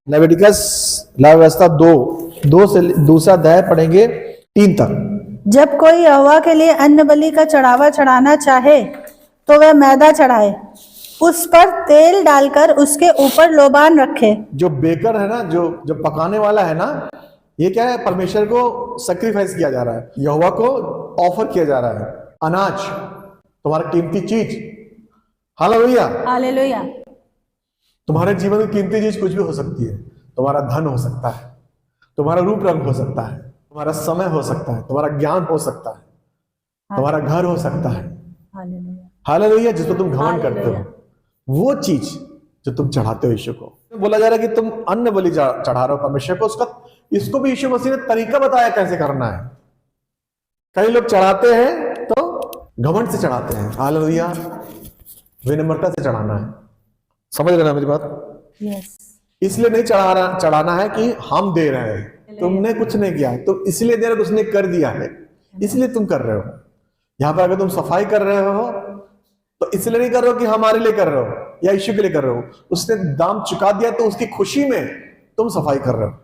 Leviticus लाभ व्यवस्था 2 से दूसरा अध्याय पढ़ेंगे 3 तक। जब कोई यहोवा के लिए अन्न बलि का चढ़ावा चढ़ाना चाहे तो वह मैदा चढ़ाए, उस पर तेल डालकर उसके ऊपर लोबान रखे। जो बेकर है ना, जो पकाने वाला है ना, ये क्या है, परमेश्वर को सैक्रिफाइस किया जा रहा है, यहोवा को ऑफर किया जा रहा है अनाज, तुम्हारा कीमती चीज। Hallelujah hallelujah. तुम्हारे जीवन में कीमती चीज कुछ भी हो सकती है। तुम्हारा धन हो सकता है, तुम्हारा रूप रंग हो सकता है, तुम्हारा समय हो सकता है, तुम्हारा ज्ञान हो सकता है, तुम्हारा घर हो सकता है। हालेलुया। जिसको तुम घमंड करते हो, वो चीज जो तुम चढ़ाते हो यीशु को, बोला जा रहा है कि तुम अन्न बलि चढ़ा रहे हो परमेश्वर को। उसका इसको भी यीशु मसीह ने तरीका बताया कैसे करना है। कई लोग चढ़ाते हैं तो घमंड से चढ़ाते हैं। हालेलुया। विनम्रता से चढ़ाना है। समझ रहे ना मेरी बात? यस। इसलिए नहीं चढ़ाना है कि हम दे रहे हैं, तुमने कुछ नहीं किया है, तुम इसलिए दे रहे हो, उसने कर दिया है इसलिए तुम कर रहे हो। यहां पर अगर तुम सफाई कर रहे हो तो इसलिए नहीं कर रहे हो कि हमारे लिए कर रहे हो या यीशु के लिए कर रहे हो, उसने दाम चुका दिया तो उसकी खुशी में तुम सफाई कर रहे हो।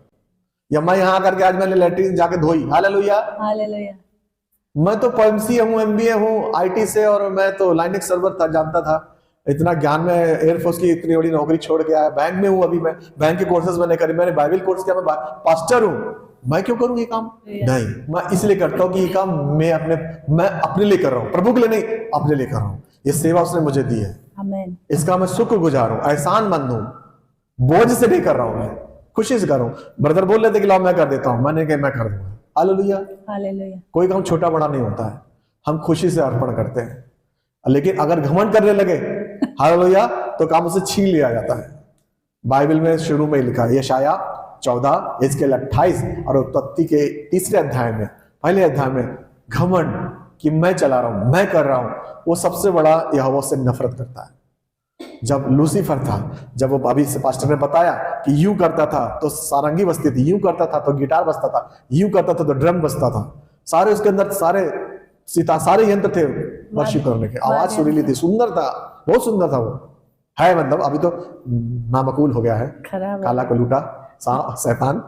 या मैं यहां आकर के आज मैंने लैट्रिन जाके धोई। हालेलुया। हालेलुया। मैं तो PMC हूँ, MBA हूँ IT से, और मैं तो लाइनेक्स सर्वर था, जानता था। इतना ज्ञान में एयरफोर्स की इतनी बड़ी नौकरी छोड़ के आया। बैंक में हूँ अभी, मैं बैंक के कोर्सेज मैंने करे, मैंने बाइबल कोर्स किया, मैं पास्टर हूँ। मैं क्यों करूँ ये काम? नहीं, मैं इसलिए करता हूँ कि ये काम मैं अपने लिए कर रहा हूँ, प्रभु के लिए नहीं, अपने लिए कर रहा हूँ। ये सेवा उसने मुझे दी है, आमीन। इसका मैं शुक्रगुजार हूँ, एहसानमंद हूँ। बोझ से नहीं कर रहा हूँ, मैं खुशी से कर रहा हूँ। ब्रदर बोल रहे थे कि लाओ मैं कर देता हूँ, मैंने कहा मैं कर दूंगा। हालेलुया। हालेलुया। कोई काम छोटा बड़ा नहीं होता है, हम खुशी से अर्पण करते हैं। लेकिन अगर घमंड करने लगे, हालेलुया, तो काम उसे छीन लिया जाता है। बाइबल में शुरू में लिखा है, यशाया 14 इसके 28 और उत्पत्ति के 3 अध्याय में, पहले अध्याय में, घमंड कि मैं चला रहा हूं, मैं कर रहा हूं, वो सबसे बड़ा यहोवा से नफरत करता है। जब लूसीफर था, जब वो अभी से पास्टर ने बताया कि यूं करता था तो सारंगी बजती थी, यूं करता था तो गिटार बजता था, यूं करता था तो ड्रम बजता था, सारे उसके अंदर सारे यंत्र थे वर्शिप करने के, आवाज सुरीली थी, सुंदर था, बहुत सुंदर था वो है। मतलब अभी तो नामकूल हो गया है, काला को लूटा शैतान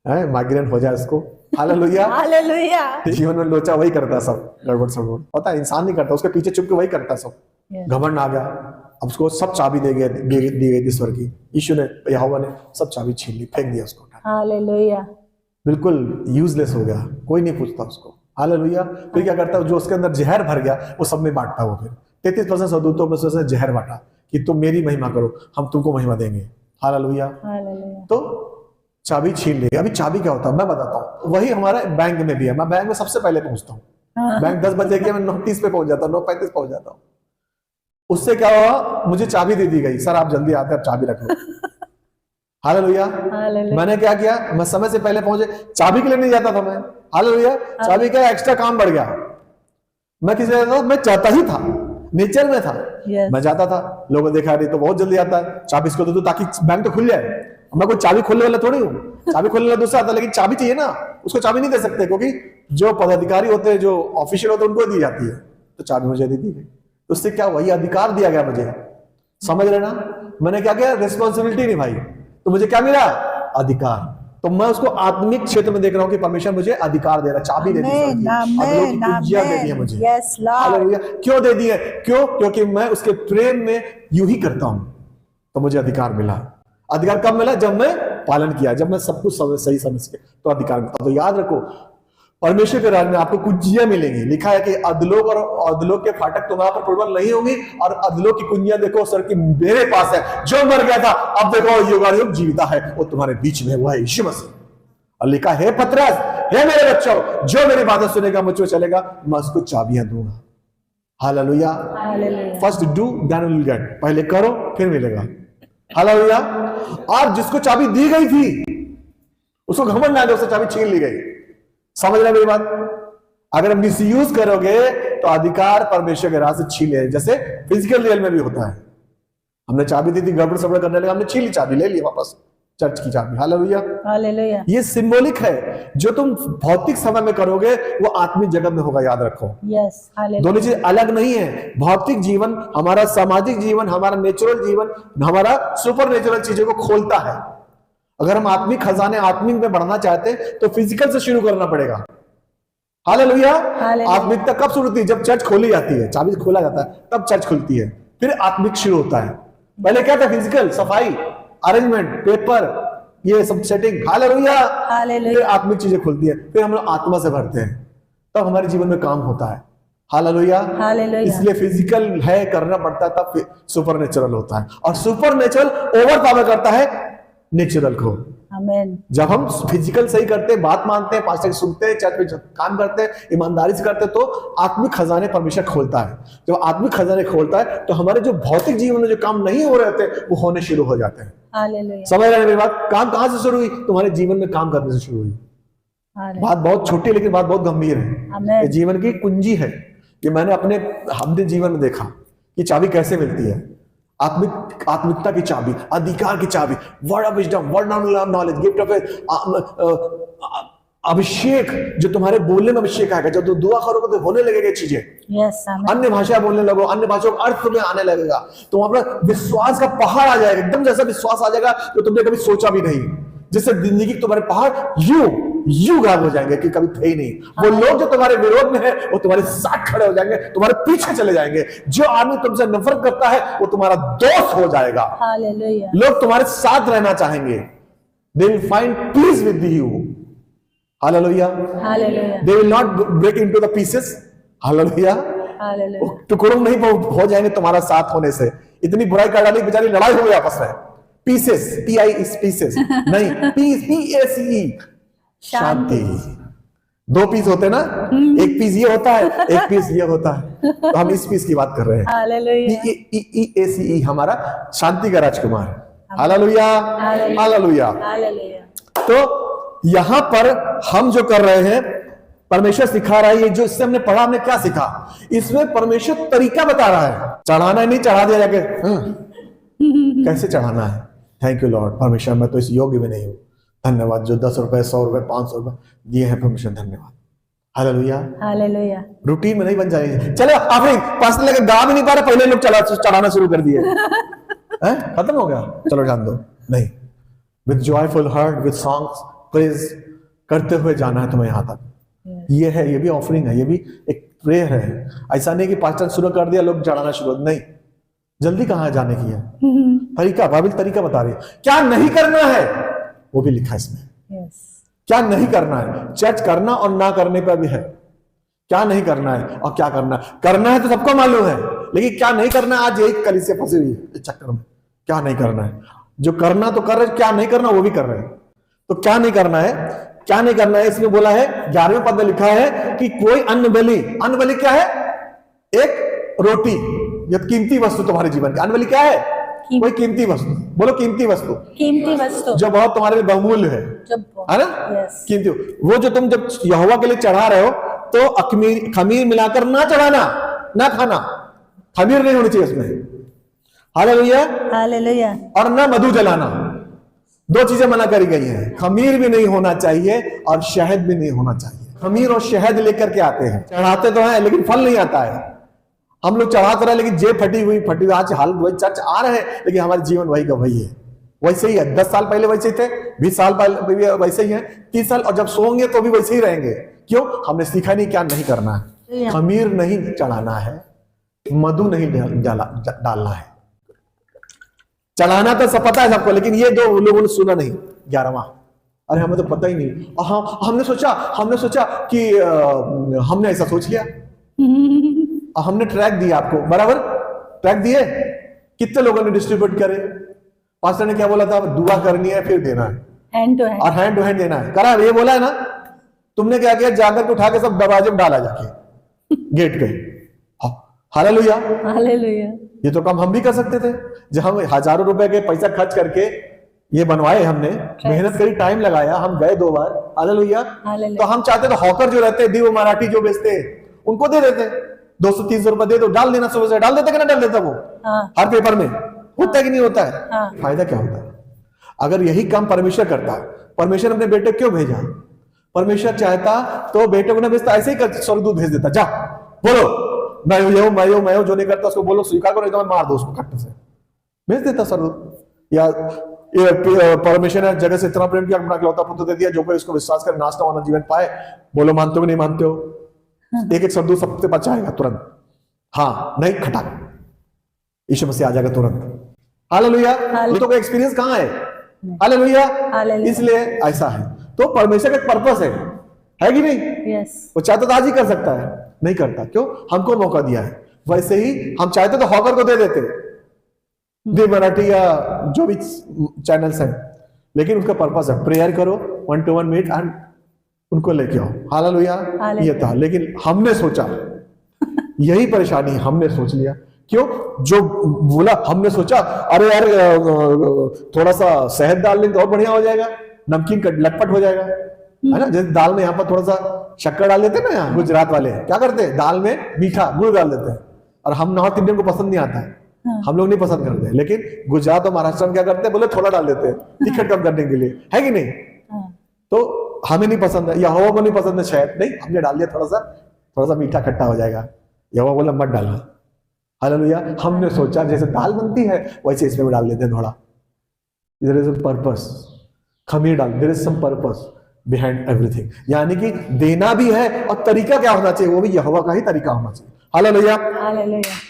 है, माइग्रेन हो जाए उसको। हालेलुया। हालेलुया। जीवन में लोचा वही करता, सब गड़बड़ सड़बड़ पता है, इंसान नहीं करता, उसके पीछे चुप के वही करता सब। घमंड आ गया, अब उसको सब चाबी दी गई ईश्वर की। यीशु ने, यहोवा ने सब चाबी छीन ली, फेंक दिया उसको। हालेलुया। बिल्कुल यूजलेस हो गया, कोई नहीं पूछता उसको। हालेलुया। फिर क्या करता है, जो उसके अंदर जहर भर गया वो सब में बांटता। वो फिर 33% सदूतों में से जहर बांटा कि तुम मेरी महिमा करो, हम तुमको महिमा देंगे। हालेलुया। तो चाबी छीन ली। अभी चाबी क्या होता है मैं बताता हूँ। वही हमारे बैंक में भी है। मैं बैंक में सबसे पहले पहुंचता हूँ। बैंक 10 बजे गया, मैं 9:30 पे पहुंच जाता हूँ, 9:35 पहुंच जाता हूँ। उससे क्या हुआ, मुझे चाबी दे दी गई, सर आप जल्दी आते हैं, आप चाबी रख लो। हालेलुया। मैंने क्या किया, मैं समय से पहले पहुंचे, चाबी के लिए नहीं जाता था मैं। हालेलुया। चाबी का एक्स्ट्रा काम बढ़ गया। मैं किसी मैं चाहता ही था, नेचर में था। मैं जाता था, लोगों ने देखा रही तो बहुत जल्दी आता है, चाबी इसको दे दो ताकि बैंक तो खुल जाए। मैं कोई चाबी खोलने वाला थोड़ी हूँ, चाबी खोलने वाला दूसरा आता, लेकिन चाबी चाहिए ना, उसको चाबी नहीं दे सकते, क्योंकि जो पदाधिकारी होते हैं, जो ऑफिशियल होते हैं, उनको दी जाती है। तो चाबी मुझे दे दी गई, तो उससे क्या वही अधिकार दिया गया मुझे। समझ रहे ना? मैंने क्या किया, रिस्पॉन्सिबिलिटी निभाई, तो मुझे क्या मिला, अधिकार। तो मैं उसको आत्मिक क्षेत्र में देख रहा हूँ कि परमेश्वर मुझे अधिकार दे रहा है, चाबी दे दी, कुंजियां दे दी है मुझे। हालेलुया। क्यों दे दी है? क्यों? क्योंकि मैं उसके प्रेम में यूं ही करता हूं, तो मुझे अधिकार मिला। अधिकार कब मिला? जब मैं पालन किया, जब मैं सब कुछ सही समझ के, तो अधिकार मिलता। तो याद रखो, परमेश्वर के राज्य में आपको कुंजियां मिलेंगी। लिखा है कि अधलोक और अधलोक के फाटक तुम्हारा पर प्रबल नहीं होंगी, और अधलोक की कुंजियां देखो सर की मेरे पास है। जो मर गया था अब देखो युगायुग जीविता है, वो तुम्हारे बीच में, वो है यीशु मसीह। और लिखा है पतरस, हे मेरे बच्चों, जो मेरी बातें सुनेगा, मुझ पे चलेगा, मैं उसको चाबियां दूंगा। Hallelujah. First do then will get, पहले करो फिर मिलेगा। हालेलुया। और जिसको चाबी दी गई थी उसको घमंड ना, उससे चाबी छीन ली गई। समझ रहे मेरी बात? अगर हम मिसयूज करोगे तो अधिकार परमेश्वर के राह से छीन ले, जैसे फिजिकल रियल में भी होता है। हमने चाबी दी थी, गड़बड़ सड़बड़ करने लगा, हमने छीन ली चाबी, ले ली वापस, चर्च की चाबी। हालेलुया। हालेलुया। ये सिंबॉलिक है। जो तुम भौतिक समय में करोगे वो आत्मिक जगत में होगा, याद रखो। यस। दोनों चीज अलग नहीं है। भौतिक जीवन हमारा सामाजिक जीवन, हमारा नेचुरल जीवन, हमारा सुपर नेचुरल चीजों को खोलता है। अगर हम आत्मिक खजाने आत्मिक में बढ़ना चाहते हैं तो फिजिकल से शुरू करना पड़ेगा। हालेलुया। हालेलुया। आत्मिकता कब शुरू होती है? जब चर्च खोली जाती है, चाबी से खोला जाता है तब चर्च खुलती है, फिर आत्मिक शुरू होता है। पहले क्या था? फिजिकल सफाई, अरेंजमेंट, पेपर, ये सब सेटिंग। हालेलुया। फिर आत्मिक चीजें खुलती है, फिर हम लोग आत्मा से भरते हैं, तब हमारे जीवन में काम होता है। हालेलुया। इसलिए फिजिकल है करना पड़ता है, तब सुपर नेचुरल होता है, और सुपर नेचुरल ओवर पावर करता है नेचुरल को। आमीन। जब हम फिजिकल सही करते हैं, बात मानते हैं, पास्टर की सुनते हैं, चर्च में काम करते हैं, ईमानदारी से करते हैं, तो आत्मिक खजाने परमेश्वर खोलता है। जब आत्मिक खजाने खोलता है तो हमारे जो भौतिक जीवन में जो काम नहीं हो रहे थे वो होने शुरू हो जाते हैं। हालेलुया। समझ रहे हैं मेरी बात? काम कहां से शुरू हुई? तुम्हारे जीवन में काम करने से शुरू हुई। बात बहुत छोटी लेकिन बात बहुत गंभीर है। ये जीवन की कुंजी है। ये मैंने हमने जीवन में देखा कि चाबी कैसे मिलती है। आत्मिकता की चाबी, अधिकार की चाबी, word of wisdom, word of knowledge, gift of अभिषेक, जो तुम्हारे बोलने में अभिषेक आएगा। जब तुम दुआ करोगे तो होने लगेगी चीजें। अन्य भाषा बोलने लगो, अन्य भाषाओं का अर्थ तुम्हें आने लगेगा, तो वहां पर विश्वास का पहाड़ आ जाएगा। एकदम जैसा विश्वास आ जाएगा जो तुमने कभी सोचा भी नहीं, जिससे जिंदगी के तुम्हारे पहाड़ यूं गायब हो जाएंगे कि कभी थे ही नहीं। वो लोग जो तुम्हारे विरोध में है वो तुम्हारे साथ खड़े हो जाएंगे, तुम्हारे पीछे चले जाएंगे। जो आदमी तुमसे नफरत करता है वो तुम्हारा दोस्त हो जाएगा। हालेलुया। लोग तुम्हारे साथ रहना चाहेंगे। They will find peace with you. Hallelujah. Hallelujah. They will not break into the pieces. Hallelujah. Hallelujah. टुकड़ों नहीं हो जाएंगे तुम्हारा साथ होने से। इतनी बुराई कर डाली, बेचारी लड़ाई हो गई आपस में। पीसेस, पीसेस नहीं, PACE, शांति। 2 पीस होते ना, एक पीस ये होता है, एक पीस ये होता है, तो हम इस पीस की बात कर रहे हैं। हालेलुया। PACE हमारा शांति का राजकुमार। हालेलुया। हालेलुया। तो यहां पर हम जो कर रहे हैं, परमेश्वर सिखा रहा है। ये जो इससे हमने पढ़ा, हमने क्या सीखा? इसमें परमेश्वर तरीका बता रहा है। चढ़ाना नहीं, चढ़ा दिया जाके कैसे चढ़ाना है। Thank you Lord. परमेश्वर मैं तो इस योग्य में नहीं हूं, धन्यवाद। जो 10 रुपए, 100 रुपए, 500 रुपए दिए हैं परमेश्वर, धन्यवाद। हालेलुया। हालेलुया। रूटीन में नहीं बन जाएगी। चलो आखिरी पास लेकर गा भी नहीं पा रहे, पहले लोग चढ़ाना शुरू कर दिए। खत्म हो गया, चलो जान दो। नहीं, with joyful heart, with songs, praise करते हुए जाना है तुम्हें यहां तक। ये है, ये भी ऑफरिंग है, ये भी एक प्रेयर है। ऐसा नहीं कि पास्टर शुरू कर दिया लोग चढ़ाना शुरू, नहीं। जल्दी कहां जाने की है? तरीका, बाइबल तरीका बता रही है। क्या नहीं करना है वो भी लिखा है इसमें। क्या नहीं करना है, चर्च करना और ना करने पर भी है। क्या नहीं करना है और क्या करना है। करना है तो सबको मालूम है, लेकिन क्या नहीं करना, आज यही कलीसिया फंसी हुई है इस चक्कर में। क्या नहीं करना है, जो करना तो कर रहे, क्या नहीं करना वो भी कर रहे हैं। तो क्या नहीं करना है, क्या नहीं करना है, इसमें बोला है 11वें पद में लिखा है कि कोई अन्न बलि क्या है? एक रोटी, ये कीमती वस्तु तुम्हारे जीवन की। अन्न बलि क्या है? कोई कीमती वस्तु। बोलो कीमती वस्तु। कीमती वस्तु जो बहुत तुम्हारे लिए बहुमूल्य है ना? कीमती। वो जो तुम जब यहोवा के लिए चढ़ा रहे हो तो खमीर मिलाकर ना चढ़ाना, ना खाना। खमीर नहीं होनी चाहिए उसमें। हालेलुया। हालेलुया। और ना मधु जलाना। 2 चीजें मना करी गई हैं। खमीर भी नहीं होना चाहिए और शहद भी नहीं होना चाहिए। खमीर और शहद लेकर के आते हैं, चढ़ाते तो हैं लेकिन फल नहीं आता है। हम लोग चढ़ाते रहे लेकिन जेब फटी हुई आज हाल वही चर्च आ रहे हैं, लेकिन हमारे जीवन वही का वही है, वैसे ही है। 10 साल पहले वैसे ही थे, 20 साल पहले वैसे ही है, 30 साल, और जब सोएंगे तो भी वैसे ही रहेंगे। क्यों? हमने सीखा नहीं क्या नहीं करना है। खमीर नहीं चढ़ाना है, मधु नहीं डालना है। चढ़ाना तो सब पता है सबको, लेकिन ये 2 लोगों ने सुना नहीं। 11वां, अरे हमें तो पता ही नहीं। हाँ, हमने सोचा कि हमने ऐसा सोच लिया। हमने ट्रैक दिया आपको, बराबर ट्रैक दिए। कितने लोगों ने डिस्ट्रीब्यूट करे? पास्टर ने क्या बोला था? दुआ करनी है फिर देना है, हैंड टू हैंड देना है। करा ये बोला है ना? तुमने क्या किया? जाकर के उठा के सब दरवाजे में डाला जाके गेट पे। हालेलुया। हालेलुया। ये तो काम हम भी कर सकते थे। जब हम हजारों रुपए के पैसा खर्च करके ये बनवाए, हमने मेहनत करी, टाइम लगाया, हम गए 2 बार। हालेलुया। तो हम चाहते तो हॉकर जो रहते, दीव मराठी जो बेचते, उनको दे देते। 200-300 रुपए दे दो, डाल देना, सुबह से डाल देता कि ना डाल देता वो? हर पेपर में होता है कि नहीं होता है? फायदा क्या होता है? अगर यही काम परमेश्वर करता, परमेश्वर अपने बेटे क्यों भेजा? परमेश्वर चाहता तो बेटे को ना भेजता, ऐसे ही स्वर्गदूत भेज देता। जा बोलो मैं हूं, जो नहीं करता उसको बोलो स्वीकार करो, एकदम मार दो उसको कट्टे से, भेज देता स्वर्गदूत। या परमेश्वर ने जगह से इतना प्रेम किया अपना इकलौता पुत्र दे दिया, जो कोई उसको विश्वास कर नाश ना होना जीवन पाए। बोलो मानते हो कि नहीं मानते हो? एक एक शब्द सबसे बचा आएगा तुरंत, हाँ नहीं खटाक, यीशु मसीह आ जाएगा तुरंत। हालेलुया। तो का एक्सपीरियंस कहां है? हालेलुया। इसलिए ऐसा है, तो परमेश्वर का एक पर्पस है कि नहीं? यस। वो चाहता तो आज ही कर सकता है, नहीं करता, क्यों? हमको मौका दिया है। वैसे ही हम चाहते तो हॉकर को दे देते, दी मराठी या जो भी चैनल्स हैं, लेकिन उसका पर्पस है प्रेयर करो, 1-to-1 मीट एंड उनको लेके आओ। हालेलुया। ये था, लेकिन हमने सोचा, यही परेशानी, हमने सोच लिया, क्यों? जो बोला हमने सोचा अरे यार थोड़ा सा शहद डाल लेंगे तो और बढ़िया हो जाएगा, नमकीन लटपट हो जाएगा, है ना? जैसे दाल में यहाँ पर थोड़ा सा शक्कर डाल देते ना, यहाँ गुजरात वाले क्या करते हैं, दाल में मीठा गुड़ डाल देते हैं, और हम नॉर्थ इंडियन को पसंद नहीं आता है, हम लोग नहीं पसंद करते, लेकिन गुजरात और महाराष्ट्र में क्या करते हैं, बोले थोड़ा डाल देते हैं तीखट कम करने के लिए, है कि नहीं? तो हमें नहीं पसंद है, यहोवा को नहीं पसंद है शायद, नहीं हमने डाल दिया, थोड़ा सा मीठा खट्टा हो जाएगा, यहोवा बोला मत डालना। हालेलुया। हमने सोचा जैसे दाल बनती है वैसे इसमें भी डाल देते हैं थोड़ा, देयर इज अ पर्पस, खमीर डाल, there is some purpose behind everything, यानी कि देना भी है और तरीका क्या होना चाहिए, वो भी यहोवा का ही तरीका होना चाहिए। हालेलुया।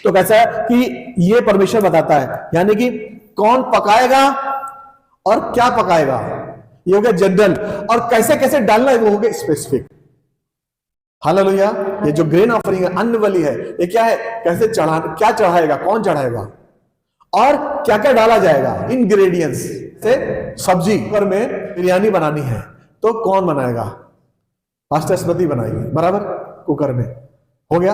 तो कैसा है कि ये परमेश्वर बताता है, यानी कि कौन पकाएगा और क्या पकाएगा, ये हो गया जनरल, और कैसे कैसे डालना है वो हो गया स्पेसिफिक। हालेलुया। ये जो ग्रेन ऑफरिंग है, अन्न बलि है, ये क्या है, कैसे चढ़ा, क्या चढ़ाएगा, कौन चढ़ाएगा, और क्या क्या डाला जाएगा, इंग्रेडिएंट्स से सब्जी कुकर में बिरयानी बनानी है तो कौन बनाएगा, पास्टर स्मृति बनाएगी, बराबर, कुकर में हो गया।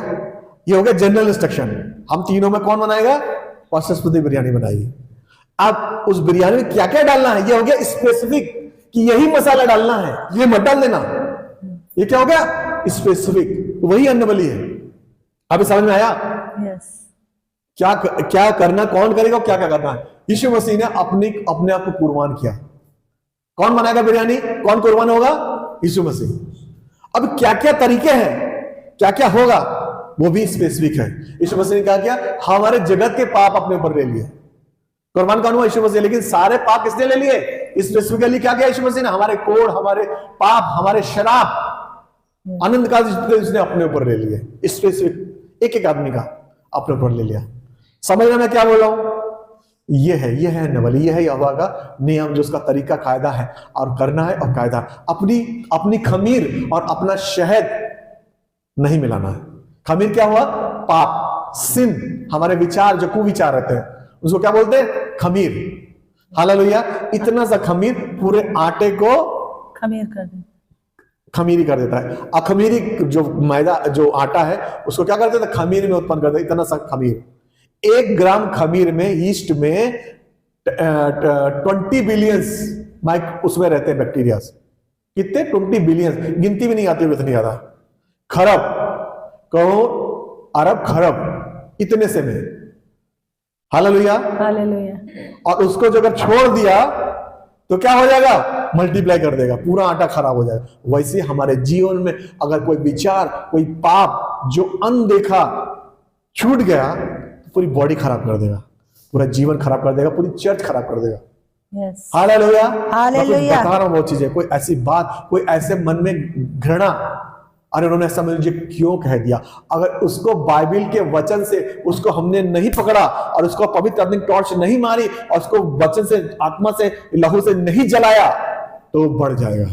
ये हो गया जनरल इंस्ट्रक्शन, हम तीनों में कौन बनाएगा, पास्टर स्मृति बिरयानी बनाएगी। अब उस बिरयानी में क्या क्या डालना है, ये हो गया स्पेसिफिक, कि यही मसाला डालना है, ये मत डाल देना, ये क्या हो गया स्पेसिफिक, वही अन्न बलि है। अभी समझ में आया? यस। क्या क्या करना, कौन करेगा, क्या क्या करना है। यीशु मसीह ने अपने आप को कुर्बान किया। कौन बनाएगा बिरयानी, कौन कुर्बान होगा, यीशु मसीह। अब क्या क्या तरीके हैं, क्या क्या होगा, वो भी स्पेसिफिक है। यीशु मसीह ने क्या किया, हमारे जगत के पाप अपने ऊपर ले लिए, कुर्बान कौन हुआ, यीशु मसीह, लेकिन सारे पाप किसने ले लिए, स्पेसिफिकली क्या किया यीशु मसीह ने, हमारे कोड़, हमारे पाप, हमारे शराब, आनंद का उसने अपने ऊपर ले लिए, स्पेसिफिक एक एक आदमी का अपने ऊपर ले लिया। समझ रहे मैं क्या बोल रहा हूं? ये है नवली, ये है यहोवा का नियम, जो उसका तरीका कायदा है, और करना है, और कायदा अपनी खमीर और अपना शहद नहीं मिलाना है। खमीर क्या हुआ, पाप, सिन, हमारे विचार जो कुविचार रहते हैं उसको क्या बोलते हैं, खमीर। हालेलुया। इतना सा खमीर पूरे आटे को खमीरी कर देता है। अखमीरी जो मैदा, जो आटा है, उसको क्या कर देता है, खमीर में उत्पन्न कर देता है। इतना सा खमीर, 1 ग्राम खमीर में, ईस्ट में 20 बिलियंस माइक उसमें रहते हैं बैक्टीरिया। कितने, 20 बिलियंस, गिनती भी नहीं आती इतनी ज्यादा, खरब, कहो अरब खरब, इतने से में। हालेलुया। और उसको जो अगर छोड़ दिया तो क्या हो जाएगा, मल्टीप्लाई कर देगा, पूरा आटा खराब हो जाएगा। वैसे हमारे जीवन में अगर कोई विचार, कोई पाप जो अनदेखा छूट गया, तो पूरी बॉडी खराब कर देगा, पूरा जीवन खराब कर देगा, पूरी चर्च खराब कर देगा। हालेलुया। बता रहा हूं बहुत चीजें, कोई ऐसी बात, कोई ऐसे मन में घृणा, अरे उन्होंने ऐसा मुझे क्यों कह दिया, अगर उसको बाइबल के वचन से उसको हमने नहीं पकड़ा, और उसको पवित्र अपनी टॉर्च नहीं मारी, और उसको वचन से, आत्मा से, लहू से नहीं जलाया, तो बढ़ जाएगा,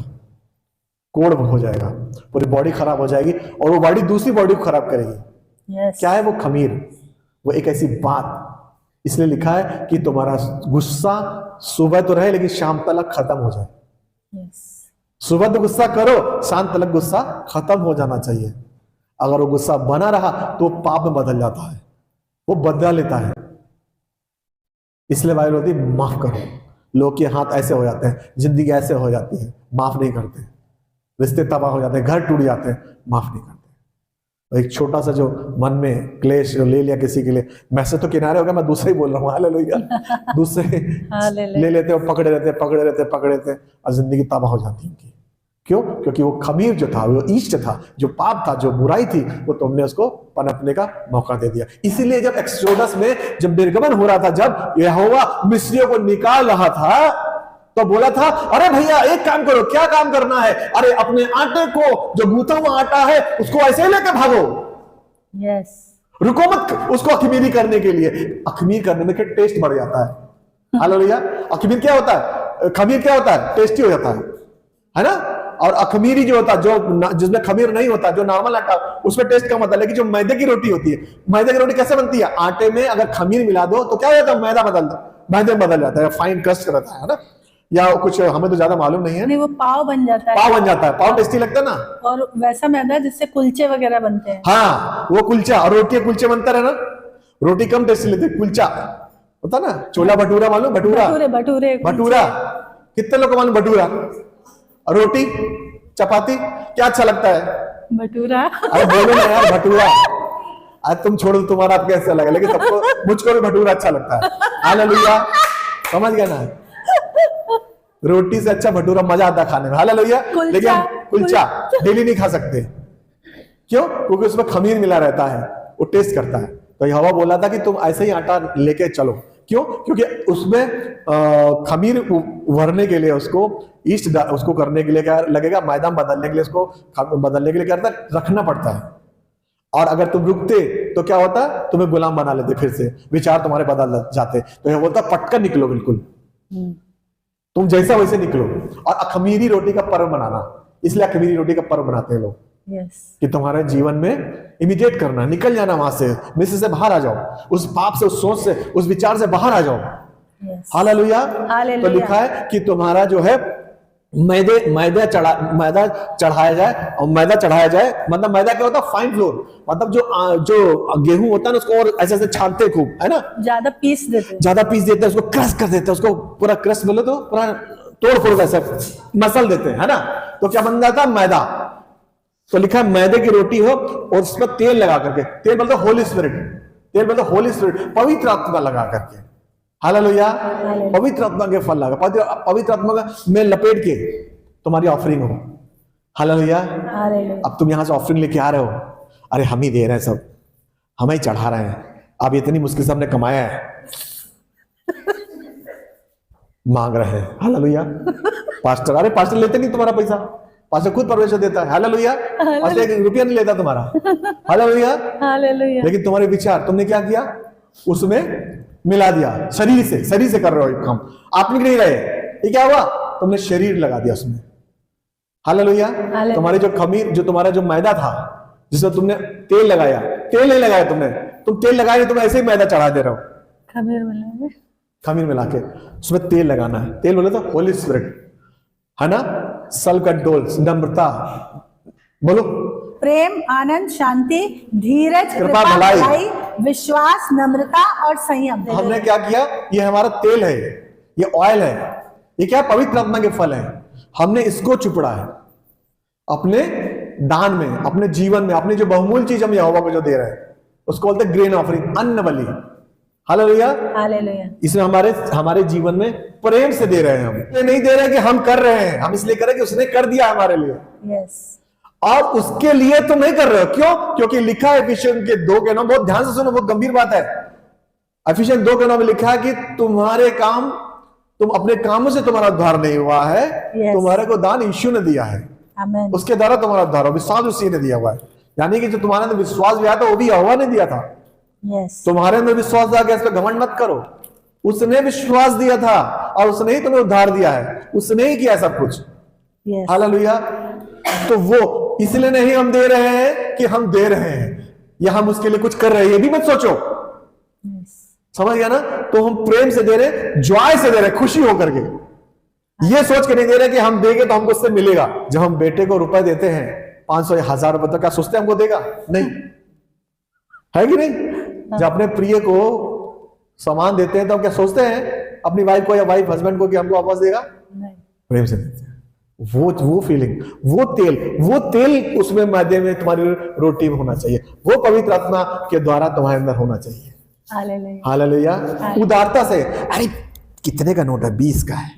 कोड़ हो जाएगा, पूरी बॉडी खराब हो जाएगी, और वो बॉडी दूसरी बॉडी को खराब करेगी। क्या है वो खमीर, वो एक ऐसी बात, इसलिए लिखा है कि तुम्हारा गुस्सा सुबह तो रहे लेकिन शाम तक खत्म हो जाए। सुबह तो गुस्सा करो, शाम तक गुस्सा खत्म हो जाना चाहिए। अगर वो गुस्सा बना रहा तो पाप में बदल जाता है, वो बदला लेता है। इसलिए बाइबल होती है माफ करो। लोग के हाथ ऐसे हो जाते हैं, जिंदगी ऐसे हो जाती है, माफ नहीं करते, रिश्ते तबाह हो जाते हैं, घर टूट जाते हैं, माफ नहीं करते। तो एक छोटा सा जो मन में क्लेश जो ले लिया किसी के लिए, मैसेज तो किनारे हो गया, मैं दूसरे ही बोल रहा हूँ, हालेलुया, दूसरे ले लेते हैं, पकड़े रहते हैं, और जिंदगी तबाह हो जाती है उनकी। क्यों? क्योंकि वो खमीर जो था, वो ईस्ट था, जो पाप था, जो बुराई थी, वो तुमने उसको पनपने का मौका दे दिया। इसीलिए जब एक्सोडस में जब निर्गमन हो रहा था, जब यहोवा मिस्रियों को निकाल रहा था, तो बोला था, अरे भैया एक काम करो। क्या काम करना है? अरे अपने आटे को, जो गूंथा हुआ आटा है, उसको ऐसे ही लेके भागो। यस, रुको मत उसको अखमीरी करने के लिए। अखमीर करने में क्या टेस्ट बढ़ जाता है। हालेलुया। अखमीर क्या होता है? खमीर क्या होता है? टेस्टी हो जाता है ना। और अखमीरी जो होता है, जो जिसमें खमीर नहीं होता, जो नॉर्मल आटा, उसमें टेस्ट कम होता है। लेकिन जो मैदे की रोटी होती है, मैदे की रोटी कैसे बनती है? आटे में अगर खमीर मिला दो तो क्या हो जाता है? मैदे में बदल जाता है, फाइन क्रस्ट रहता है ना। या कुछ हमें तो ज्यादा मालूम नहीं है। नहीं, वो पाव बन जाता है। पाव बन जाता है, पाव टेस्टी लगता है ना। और वैसा मैदा जिससे कुलचे वगैरह बनते हैं। हाँ, वो कुलचा। और रोटी कुलचे बनता रहे ना, रोटी कम टेस्टी लगती है, कुलचा होता ना। छोला भटूरा मालूम? भटूरा, भटूरे भटूरा कितने लोग को मालूम? भटूरा। और रोटी चपाती क्या अच्छा लगता है? भटूरा। अरे बोलो ना यार, भटूरा। आज तुम छोड़ो, तुम्हारा आप कैसा लगा, लेकिन सबको, मुझको भी भटूरा अच्छा लगता है। हालेलुया, समझ गया ना। रोटी से अच्छा भटूरा मजा आता खाने में। हालेलुया। लेकिन कुलचा डेली नहीं खा सकते। क्यों? क्योंकि उसमें खमीर मिला रहता है, वो टेस्ट करता है। तो यहोवा बोला था कि तुम ऐसे ही आटा लेके चलो। क्यों? क्योंकि उसमें खमीर उभरने के लिए, उसको ईस्ट उसको करने के लिए क्या लगेगा? मैदा बदलने के लिए, उसको बदलने के लिए क्या करता है? रखना पड़ता है। और अगर तुम रुकते तो क्या होता? तुम्हें गुलाम बना लेते, फिर से विचार तुम्हारे बदल जाते। तो यह बोलता पटकर निकलो, बिल्कुल तुम जैसा वैसे निकलो। और अखमीरी रोटी का पर्व बनाना, इसलिए अखमीरी रोटी का पर्व बनाते हैं लोग। कि तुम्हारे जीवन में इमिडिएट करना, निकल जाना वहां से, मिस्र से बाहर आ जाओ, उस पाप से, उस सोच से, उस विचार से बाहर आ जाओ। हालेलुया। तो लिखा है कि तुम्हारा जो है मैदा चढ़ाया जाए। और मैदा चढ़ाया जाए मतलब मैदा क्या होता है? फाइन फ्लोर, मतलब जो गेहूं होता है ना, उसको और ऐसे ऐसे छानते खूब, है ना, ज्यादा पीस देते हैं, उसको क्रश कर देते हैं, उसको पूरा क्रश बोले तो पूरा तोड़ फोड़ कर सब मसल देते हैं, है ना। तो क्या बन जाता है? मैदा। तो लिखा है मैदे की रोटी हो और उस पर तेल लगा करके, तेल बोलते होली स्पिरिट, तेल बोलते होली स्पिरिट, पवित्र आत्मा लगा करके। हालेलुया। पवित्र आत्मा के फल लगा, पवित्र आत्मा का में लपेट के तुम्हारी ऑफरिंग हो। हालेलुया। अब तुम यहां से ऑफरिंग लेके आ रहे हो, अरे हम ही दे रहे हैं, सब हम ही चढ़ा रहे हैं। अब इतनी मुश्किल से हमने कमाया है, मांग रहे हैं। हालेलुया। पास्टर, अरे पास्टर लेते नहीं तुम्हारा पैसा, पास्टर खुद परमेश्वर देता है। हालेलुया। पास्टर 1 रुपया नहीं लेता तुम्हारा। हालेलुया। लेकिन तुम्हारे विचार तुमने क्या किया? उसमें मिला दिया। शरीर से कर रहे हो एक काम, आप नहीं रहे। ये क्या हुआ? तुमने शरीर लगा दिया उसमें। हालेलुया। तुम्हारी जो खमीर, जो तुम्हारा जो मैदा था, जिसमें तुमने तेल लगाया, तेल नहीं लगाया तुमने, तुम तेल लगाए, तुम ऐसे ही मैदा चढ़ा दे रहे हो। खमीर मिला के उसमें तेल लगाना है। तेल बोले तो होली स्पिरिट, है ना। सेल्फ कंट्रोल, नम्रता, बोलो प्रेम, आनंद, शांति, धीरज, कृपा, भलाई, विश्वास, नम्रता और संयम। हमने क्या किया? ये हमारा तेल है, ये ऑयल है, ये क्या? पवित्र आत्मा के फल है। हमने इसको चुपड़ा है अपने दान में, अपने जीवन में, अपनी जो बहुमूल्य चीज हम यहोवा को जो दे रहे हैं, उसको बोलते हैं ग्रेन ऑफरिंग, अन्न बलि। हालेलुया। इसमें हमारे जीवन में प्रेम से दे रहे हैं। हम ये नहीं दे रहे कि हम कर रहे हैं, हम इसलिए कर रहे हैं कि उसने कर दिया हमारे लिए। और उसके लिए तुम नहीं कर रहे हो। क्यों? क्योंकि लिखा है एफिसियंस के 2:9, बहुत ध्यान से सुनो, बहुत गंभीर बात है। एफिसियंस 2:9 में लिखा है कि तुम्हारे काम, तुम अपने कामों से तुम्हारा उद्धार नहीं हुआ है, तुम्हारे को दान यीशु ने दिया है। उसके द्वारा तुम्हारा उद्धार हो, विश्वास उसी ने दिया हुआ है। यानी कि जो तुम्हारे अंदर विश्वास भी आया था, वो भी यहोवा ने दिया था। तुम्हारे अंदर विश्वास आ गया, इस पर घमंड मत करो। उसने विश्वास दिया था और उसने ही तुम्हें उद्धार दिया है, उसने ही किया सब कुछ। हालेलुया। तो वो इसलिए नहीं हम दे रहे हैं कि हम दे रहे हैं या हम उसके लिए कुछ कर रहे हैं, ये भी मत सोचो। समझ गया ना। तो हम प्रेम से दे रहे, जॉय से दे रहे, खुशी होकर के। ये सोच के नहीं दे रहे कि हम देंगे तो हमको उससे मिलेगा। जब हम बेटे को रुपए देते हैं 500 या 1000 रुपए, तो क्या सोचते हैं हमको देगा? नहीं, है कि नहीं? जब अपने प्रिय को सामान देते हैं तो हम क्या सोचते हैं अपनी वाइफ को या वाइफ हस्बैंड को कि हमको वापस देगा? नहीं, प्रेम से देते हैं। वो फीलिंग, वो तेल उसमें मैदे में तुम्हारी रोटी में होना चाहिए, वो पवित्र आत्मा के द्वारा तुम्हारे अंदर होना चाहिए। हालेलुया। उदारता से। अरे कितने का नोट है? 20 का है,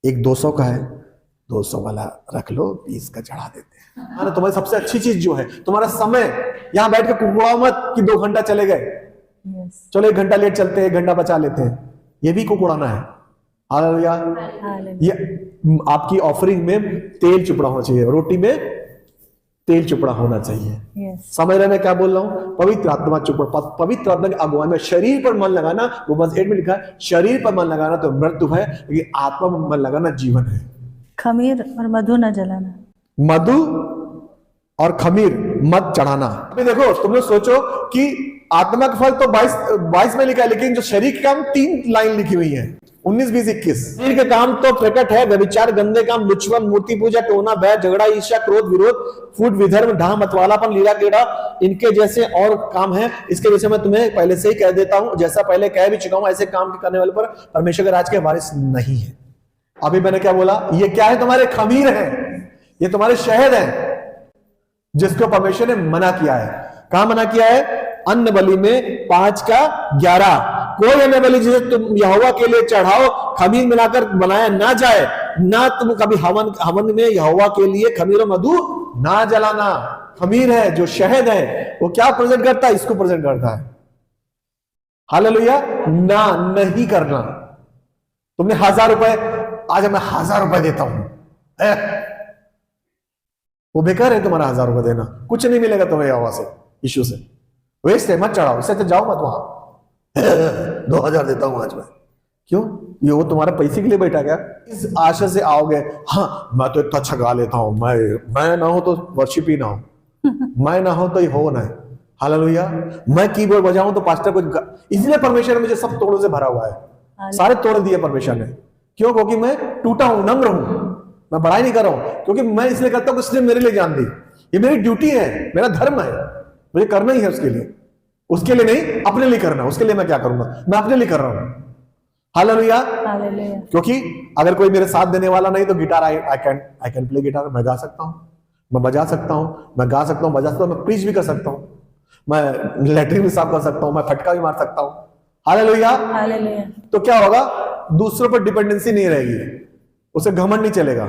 एक 200 का है, 200 वाला रख लो, 20 का चढ़ा देते हैं। हाँ, तुम्हारी सबसे अच्छी चीज जो है तुम्हारा समय, यहाँ बैठ के कुकुड़ाओ मत कि 2 घंटा चले गए, चलो 1 घंटा लेट चलते हैं, 1 घंटा बचा लेते हैं, ये भी कुकुड़ाना है। हालेलुया। ये आपकी ऑफरिंग में तेल चुपड़ा होना चाहिए, रोटी में तेल चुपड़ा होना चाहिए। समझ रहे मैं क्या बोल रहा हूं? पवित्र आत्मा चुपड़ा, पवित्र आत्मा की अगुवाई में शरीर पर मन लगाना, रोमन्स 8 में लिखा है शरीर पर मन लगाना तो मृत्यु है, लेकिन आत्मा में मन लगाना जीवन है। खमीर और मधु न जलाना, मधु और खमीर मत चढ़ाना। अभी देखो, तुमने सोचो कि आत्मा का फल तो 22 में लिखा है, लेकिन जो शरीर के काम 3 लाइन लिखी हुई है, 19, 20, 21। शरीर के काम तो प्रकट है, व्यभिचार, गंदे काम, लुचपन, मूर्ति पूजा, टोना, बैर, झगड़ा, ईर्ष्या, क्रोध, विरोध, फूट, विधर्म, ढाह, मतवालापन, लीला कीड़ा, इनके जैसे और काम है। इसके विषय में तुम्हें पहले से ही कह देता हूं, जैसा पहले कह भी चुका हूं, ऐसे काम करने वाले पर परमेश्वर के राज के वारिस नहीं है। अभी मैंने क्या बोला? ये क्या है? तुम्हारे खमीर है, ये तुम्हारे शहद है, जिसको परमेश्वर ने मना किया है। कहां मना किया है? अन्न बलि में 5 का 11। कोई अन्न बलि जिसे तुम यहोवा के लिए चढ़ाओ खमीर मिलाकर बनाया ना जाए, ना तुम कभी हवन में यहोवा के लिए खमीर और मधु ना जलाना। खमीर है जो शहद है, वो क्या प्रेजेंट करता है? इसको प्रेजेंट करता है। हालेलुया। ना, नहीं करना। तुमने 1000 रुपए, आज मैं 1000 रुपए देता हूं, वो बेकार है तुम्हारा 1000 रुपए देना, कुछ नहीं मिलेगा तुम्हें यहोवा से, यीशु से। वेस्ट है, मत चढ़ाओ, इससे तो जाओ मत वहां। 2000 देता हूं आज मैं, क्यों? ये वो तुम्हारे पैसे के लिए बैठा गया? इस आशा से आओगे, हाँ मैं तो इतना अच्छा गा लेता हूं, मैं ना हो तो वर्शिप ही ना हो, मैं ना हो तो ये हो ना है। हालेलुया। मैं कीबोर्ड बजाऊं तो पास्टर को, इसलिए परमेश्वर ने मुझे सब तोड़ों से भरा हुआ है, सारे तोड़ दिए परमेश्वर ने। क्यों? क्योंकि मैं टूटा हूं, नम्र हूं, मैं बड़ाई नहीं कर रहा हूं, क्योंकि मैं इसलिए करता हूं कि उसने मेरे लिए जान दी। ये मेरी ड्यूटी है, मेरा धर्म है, मुझे करना ही है उसके लिए। उसके लिए नहीं, अपने लिए करना। उसके लिए मैं क्या करूंगा? मैं अपने लिए कर रहा हूं। हालेलुया। क्योंकि अगर कोई मेरे साथ देने वाला नहीं तो guitar, I can play guitar, मैं गा सकता हूं, मैं बजा सकता हूं, मैं गा सकता हूं, बजा सकता हूं, मैं प्रीच भी कर सकता हूं, मैं लैट्रिन भी साफ कर सकता हूं, मैं फटका भी मार सकता हूं। हालेलुया। तो क्या होगा? दूसरों पर डिपेंडेंसी नहीं रहेगी, उसे घमंड नहीं चलेगा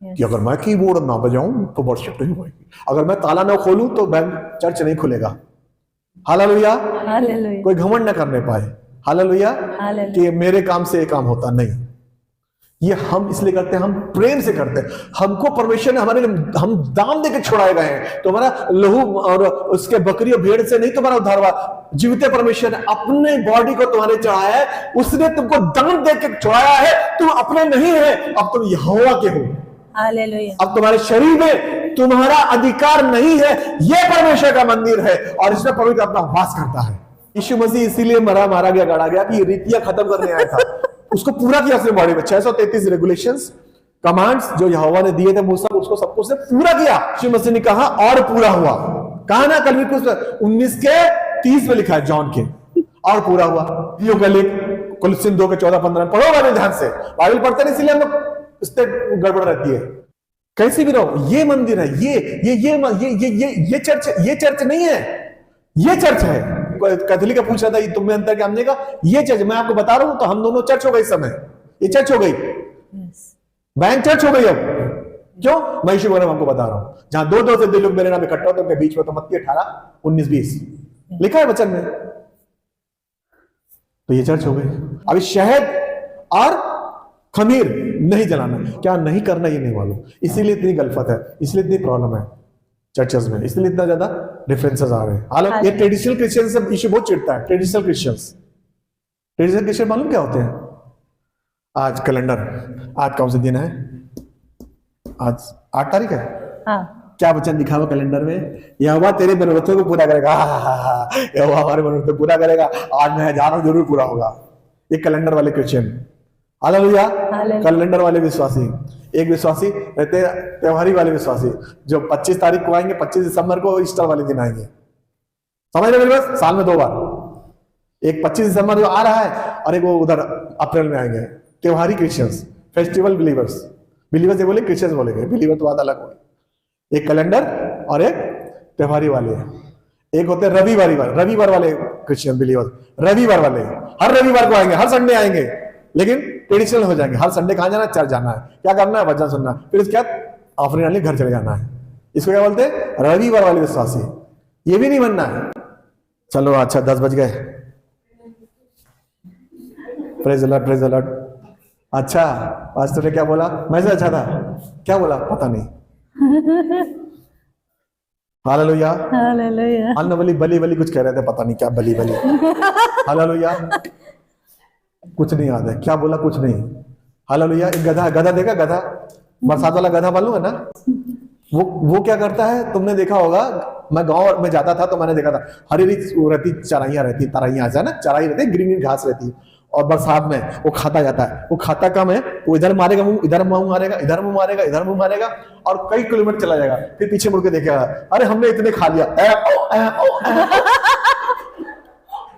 कि अगर मैं कीबोर्ड ना बजाऊं तो वर्शिप नहीं होगी, अगर मैं ताला ना खोलूं तो बैंक चर्च नहीं खुलेगा। हालेलुया। कोई घमंड ना करने पाए। हालेलुया। कि मेरे काम से ये काम होता नहीं, ये हम इसलिए करते हैं, हम प्रेम से करते हैं। हमको परमेश्वर ने हमारे, हम दाम देके छुड़ाए गए हैं। तुम्हारा लहू और उसके बकरी और भेड़ से नहीं तुम्हारा उद्धार हुआ, जीवते परमेश्वर ने अपने बॉडी को तुम्हारे चढ़ाया है, उसने तुमको दाम देके छुड़ाया है। तुम अपने नहीं है, अब तुम यहोवा के हो। हालेलुया। अब तुम्हारे शरीर में तुम्हारा अधिकार नहीं है, यह परमेश्वर का मंदिर है और इसमें पवित्र आत्मा वास करता है। यीशु मसीह इसीलिए मारा गया, गाड़ा गया कि रीतियां खत्म करने आया था, उसको पूरा किया अपने बॉडी में। 633 रेगुलेशंस, कमांड्स जो यहोवा ने दिए थे मूसा, उसको सबको उसने पूरा किया। यीशु मसीह ने कहा और पूरा हुआ। कहा ना कलवी 19 के 30 में लिखा है, जॉन के, और पूरा हुआ। कुलसिन 2 के 14-15 पढ़ो बाइबल ध्यान से, बाइबल पढ़ते नहीं इसलिए हम लोग इससे गड़बड़ रहती है। कैसे भी रहो, ये मंदिर है, ये चर्च नहीं है, ये चर्च है। कैथोलिक का पूछ रहा था ये तुम्हें अंतर क्या? हमने कहा ये चर्च, मैं आपको बता रहा हूं, तो हम दोनों चर्च हो गए इस समय, ये चर्च हो गई, बैंक चर्च हो गई। अब क्यों? मैं यीशु के आपको बता रहा हूं, जहां 2 से 2 लोग मेरे नाम इकट्ठा होते हैं, उनके बीच में तो मत्ती 18:19-20 लिखा है वचन में, तो ये चर्च हो गई। अभी शहद और खमीर नहीं जलाना, क्या नहीं करना ये नहीं मालूम, इसीलिए इतनी गलफत है, इसलिए इतनी प्रॉब्लम है चर्चेस में, इसलिए इतना ज्यादा डिफरेंसेस आ रहे हैं। हालांकि ये ट्रेडिशनल क्रिश्चियन से इशू बहुत चिढ़ता है। ट्रेडिशनल क्रिश्चियन मालूम क्या होते हैं? आज कैलेंडर, आज कौन सा दिन है? आज 8 तारीख है। हाँ। क्या वचन लिखा हुआ कैलेंडर में? यहोवा तेरे मनोरथों को पूरा करेगा। यहोवा हमारे मनोरथ पूरा करेगा, आज मैं जा रहा हूं, जरूर पूरा होगा। ये कैलेंडर वाले क्रिश्चियन। हालेलुया। कैलेंडर वाले विश्वासी, एक विश्वासी रहते त्योहारी वाले विश्वासी, जो 25 तारीख को आएंगे, 25 दिसंबर को ईस्टर वाले दिन आएंगे। समझ रहे मेरे पास? साल में 2 बार, एक 25 दिसंबर जो आ रहा है और एक वो उधर अप्रैल में आएंगे। त्योहारी क्रिश्चियंस, फेस्टिवल बिलीवर्स, बिलीवर्स ये बोले, क्रिश्चियंस बोलेंगे, बिलीवर तो बात अलग होगी। एक कैलेंडर और एक त्योहारी वाले, एक होते हैं रविवार वाले क्रिश्चियन बिलीवर्स, रविवार वाले हर रविवार को आएंगे, हर संडे आएंगे, लेकिन ट्रेडिशनल हो जाएंगे। हर संडे कहाँ जाना है? चर्च जाना है। क्या करना है? वचन सुनना है। फिर इसके बाद ऑफरिंग डालने घर चले जाना है। इसको क्या बोलते हैं? रविवार वाले विश्वासी। ये भी नहीं बनना है। चलो अच्छा 10 बज गए। Praise the Lord, praise the Lord. अच्छा पास्टर ने क्या बोला? मैसेज अच्छा था, क्या बोला पता नहीं। Hallelujah, hallelujah. अन्न बलि बलि बलि कुछ कह रहे थे, पता नहीं क्या बलि बलि। हालेलुया, कुछ नहीं याद है क्या बोला, कुछ नहीं। हालेलुया। एक गधा, गधा देखा? गधा, बरसात वाला गधा मालूम है ना? वो क्या करता है, तुमने देखा होगा। मैं गांव में जाता था तो मैंने देखा था, हरी रहती चराइयां रहती, तराइयां ऐसा ना, चराई रहती, ग्रीन ग्रीन घास रहती, और बरसात में वो खाता जाता है। वो खाता कम है, वो इधर मारेगा मुंह, इधर मुंह मारेगा, इधर मुंह मारेगा, इधर मुंह मारेगा, और कई किलोमीटर चला जाएगा। फिर पीछे मुड़ के देखेगा, अरे हमने इतने खा लिया,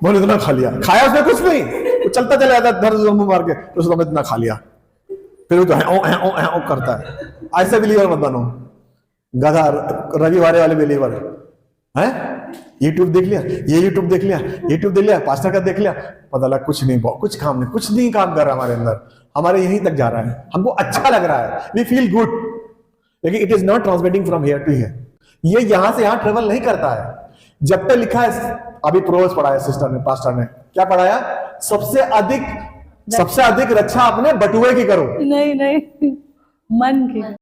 बोले इतना खा लिया। खाया उसने कुछ नहीं, वो चलता चला जाता है मुंह मार के, तो उसने इतना खा लिया। फिर वो तो है करता है। ऐसे बिलीवर मत बनो, गधा रविवार वाले बिलीवर है। यूट्यूब देख लिया, ये यूट्यूब देख लिया, यूट्यूब देख लिया, पास्टर का देख लिया, पता लगा कुछ नहीं, कुछ काम नहीं, कुछ नहीं काम कर रहा हमारे अंदर, हमारे यहीं तक जा रहा है, हमको अच्छा लग रहा है, वी फील गुड, लेकिन it is not transmitting from here to here. ये यहां से यहां ट्रेवल नहीं करता है। जब तक लिखा है, अभी प्रोवर्ब्स पढ़ाया सिस्टर ने, पास्टर ने क्या पढ़ाया? सबसे अधिक रक्षा अपने बटुए की करो, नहीं मन की।